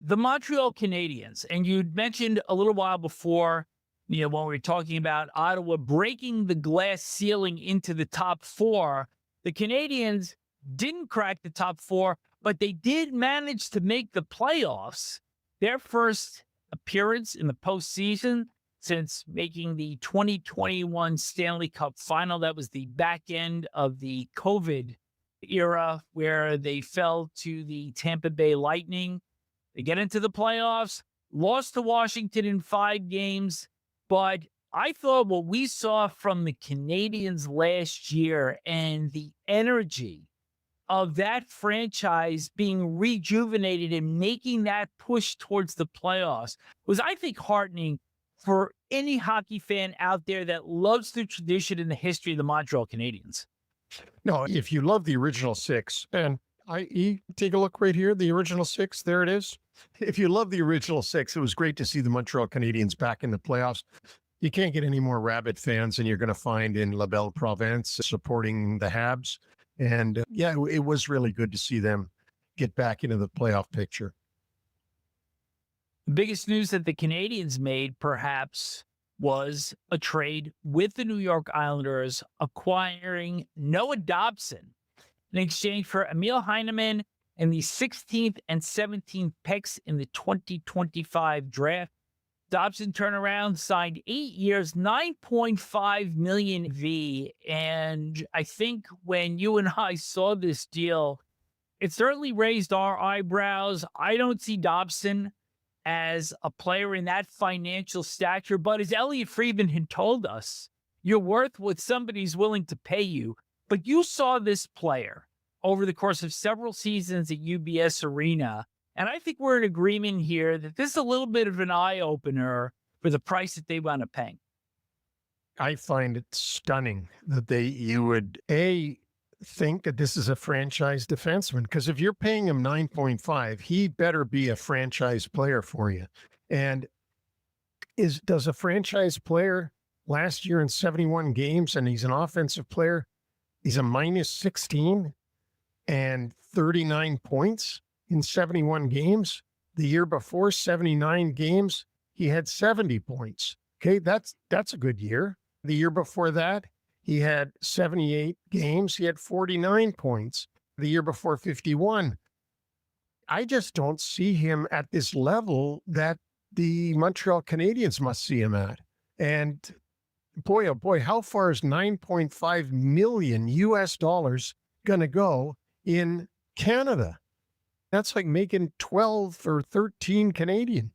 the Montreal Canadiens, and you'd mentioned a little while before, when we were talking about Ottawa breaking the glass ceiling into the top four, the Canadiens didn't crack the top four, but they did manage to make the playoffs. Their first appearance in the postseason since making the 2021 Stanley Cup Final. That was the back end of the COVID era where they fell to the Tampa Bay Lightning. They get into the playoffs, lost to Washington in 5 games, but I thought what we saw from the Canadiens last year and the energy of that franchise being rejuvenated and making that push towards the playoffs was, I think, heartening for any hockey fan out there that loves the tradition and the history of the Montreal Canadiens. No, if you love the original 6, and take a look right here, the original 6, there it is. If you love the original 6, it was great to see the Montreal Canadiens back in the playoffs. You can't get any more rabid fans than you're going to find in La Belle Province supporting the Habs. And it was really good to see them get back into the playoff picture. The biggest news that the Canadiens made, perhaps, was a trade with the New York Islanders acquiring Noah Dobson in exchange for Emil Heineman and the 16th and 17th picks in the 2025 draft. Dobson turned around, signed 8 years, $9.5 million V. And I think when you and I saw this deal, it certainly raised our eyebrows. I don't see Dobson as a player in that financial stature, but as Elliot Friedman had told us, you're worth what somebody's willing to pay you. But you saw this player over the course of several seasons at UBS Arena, and I think we're in agreement here that this is a little bit of an eye-opener for the price that they wound up paying. I find it stunning that you would, think that this is a franchise defenseman, because if you're paying him 9.5, he better be a franchise player for you. And does a franchise player last year in 71 games, and he's an offensive player, he's a minus 16 and 39 points in 71 games. The year before, 79 games, he had 70 points. Okay, that's a good year. The year before that, he had 78 games. He had 49 points. The year before, 51. I just don't see him at this level that the Montreal Canadiens must see him at. And boy, oh boy, how far is $9.5 million US going to go in Canada? That's like making 12 or 13 Canadian.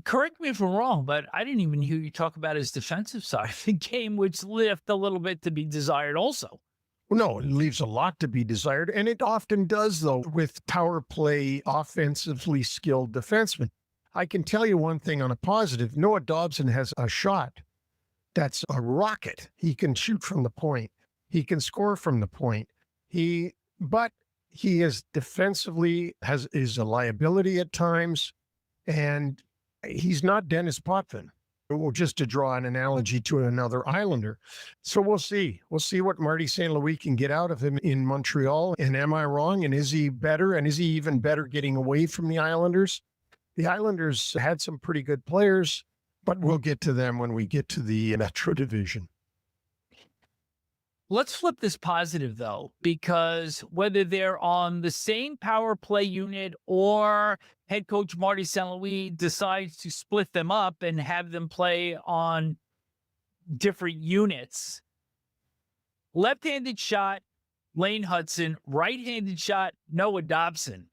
Correct me if I'm wrong, but I didn't even hear you talk about his defensive side of the game, which left a little bit to be desired also. No, it leaves a lot to be desired, and it often does, though, with power play, offensively skilled defensemen. I can tell you one thing on a positive. Noah Dobson has a shot that's a rocket. He can shoot from the point. He can score from the point. But he is defensively is a liability at times, and he's not Dennis Potvin. Well, just to draw an analogy to another Islander. So we'll see. We'll see what Marty St. Louis can get out of him in Montreal. And am I wrong? And is he better? And is he even better getting away from the Islanders? The Islanders had some pretty good players, but we'll get to them when we get to the Metro Division. Let's flip this positive, though, because whether they're on the same power play unit or head coach Marty St. Louis decides to split them up and have them play on different units, left-handed shot, Lane Hutson, right-handed shot, Noah Dobson.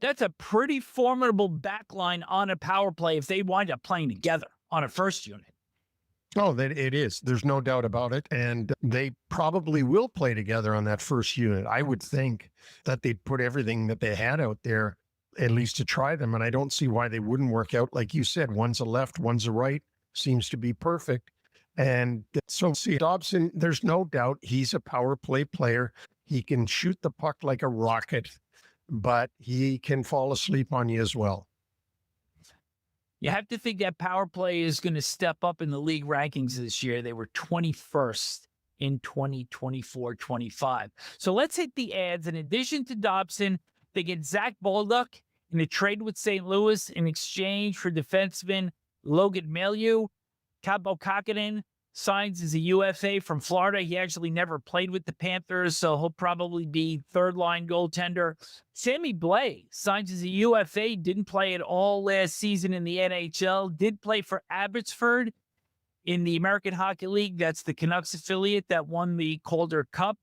That's a pretty formidable backline on a power play if they wind up playing together on a first unit. Oh, it is. There's no doubt about it. And they probably will play together on that first unit. I would think that they'd put everything that they had out there, at least to try them. And I don't see why they wouldn't work out. Like you said, one's a left, one's a right. Seems to be perfect. And so see, Dobson, there's no doubt he's a power play player. He can shoot the puck like a rocket, but he can fall asleep on you as well. You have to think that power play is going to step up in the league rankings this year. They were 21st in 2024-25. So let's hit the ads. In addition to Dobson, they get Zach Bolduc in a trade with St. Louis in exchange for defenseman Logan Mailloux. Cabo Kahkonen signs as a UFA from Florida. He actually never played with the Panthers, so he'll probably be third-line goaltender. Sammy Blais signs as a UFA, didn't play at all last season in the NHL, did play for Abbotsford in the American Hockey League. That's the Canucks affiliate that won the Calder Cup.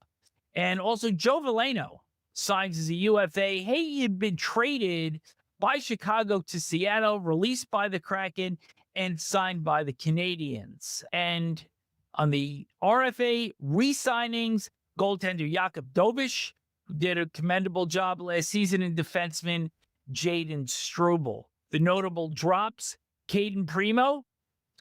And also Joe Veleno signs as a UFA. He had been traded by Chicago to Seattle, released by the Kraken, and signed by the Canadiens. And on the RFA re-signings, goaltender Jacob Fowler, who did a commendable job last season, in defenseman Jaden Struble. The notable drops, Caden Primeau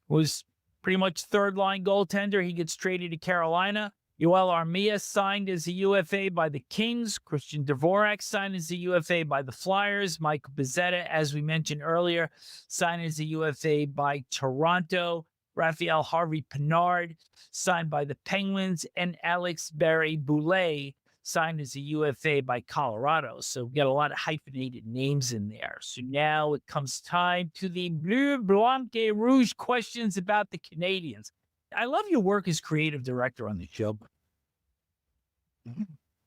was pretty much third-line goaltender. He gets traded to Carolina. Yoel Armia signed as a UFA by the Kings. Christian Dvorak signed as a UFA by the Flyers. Michael Pezzetta, as we mentioned earlier, signed as a UFA by Toronto. Raphael Harvey-Pinard signed by the Penguins. And Alex Barré-Boulet signed as a UFA by Colorado. So we got a lot of hyphenated names in there. So now it comes time to the Bleu, Blanc, et Rouge questions about the Canadiens. I love your work as creative director on the show.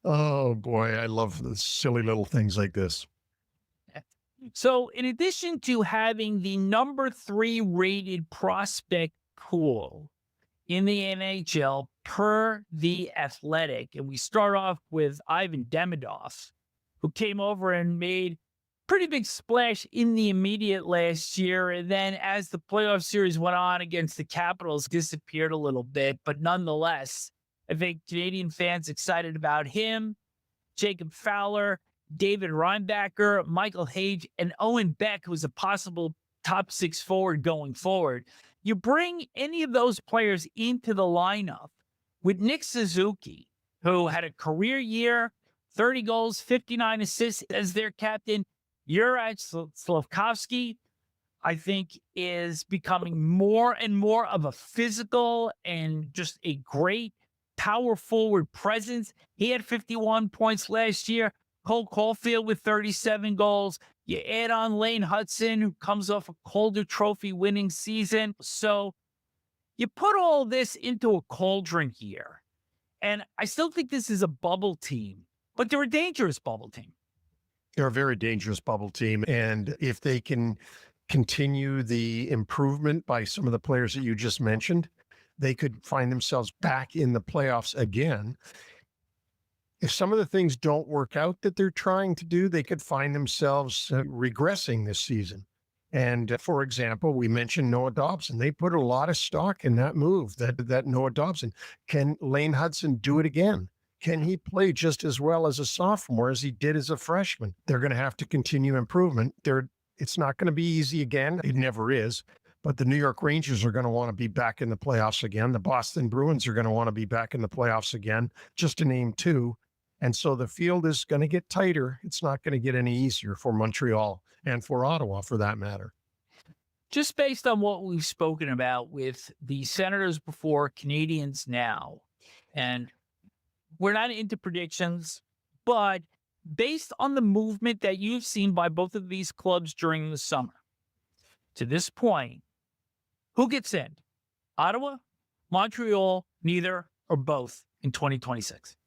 Oh boy, I love the silly little things like this. So in addition to having the number 3 rated prospect pool in the NHL per The Athletic, and we start off with Ivan Demidov, who came over and made pretty big splash in the immediate last year. And then as the playoff series went on against the Capitals, disappeared a little bit. But nonetheless, I think Canadian fans excited about him, Jacob Fowler, David Reinbacher, Michael Hage, and Owen Beck, who's a possible top 6 forward going forward. You bring any of those players into the lineup with Nick Suzuki, who had a career year, 30 goals, 59 assists as their captain. Juraj Slafkovsky, I think, is becoming more and more of a physical and just a great power forward presence. He had 51 points last year. Cole Caufield with 37 goals. You add on Lane Hutson, who comes off a Calder Trophy winning season. So you put all this into a cauldron here. And I still think this is a bubble team, but they're a dangerous bubble team. They're a very dangerous bubble team. And if they can continue the improvement by some of the players that you just mentioned, they could find themselves back in the playoffs again. If some of the things don't work out that they're trying to do, they could find themselves regressing this season. And for example, we mentioned Noah Dobson. They put a lot of stock in that move, that Noah Dobson. Can Lane Hutson do it again? Can he play just as well as a sophomore as he did as a freshman? They're going to have to continue improvement. It's not going to be easy again. It never is. But the New York Rangers are going to want to be back in the playoffs again. The Boston Bruins are going to want to be back in the playoffs again, just to name 2. And so the field is going to get tighter. It's not going to get any easier for Montreal and for Ottawa, for that matter. Just based on what we've spoken about with the Senators before, Canadiens now, and we're not into predictions, but based on the movement that you've seen by both of these clubs during the summer, to this point, who gets in? Ottawa, Montreal, neither, or both in 2026?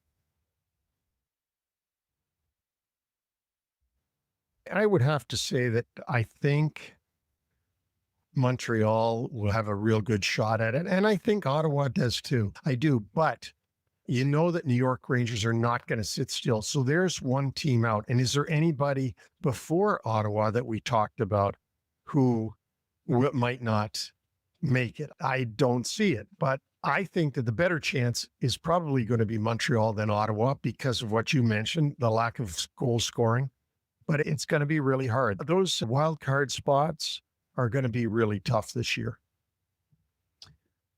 I would have to say that I think Montreal will have a real good shot at it. And I think Ottawa does too. I do. But you know that New York Rangers are not going to sit still. So there's one team out. And is there anybody before Ottawa that we talked about who might not make it? I don't see it. But I think that the better chance is probably going to be Montreal than Ottawa because of what you mentioned, the lack of goal scoring. But it's going to be really hard. Those wild card spots are going to be really tough this year.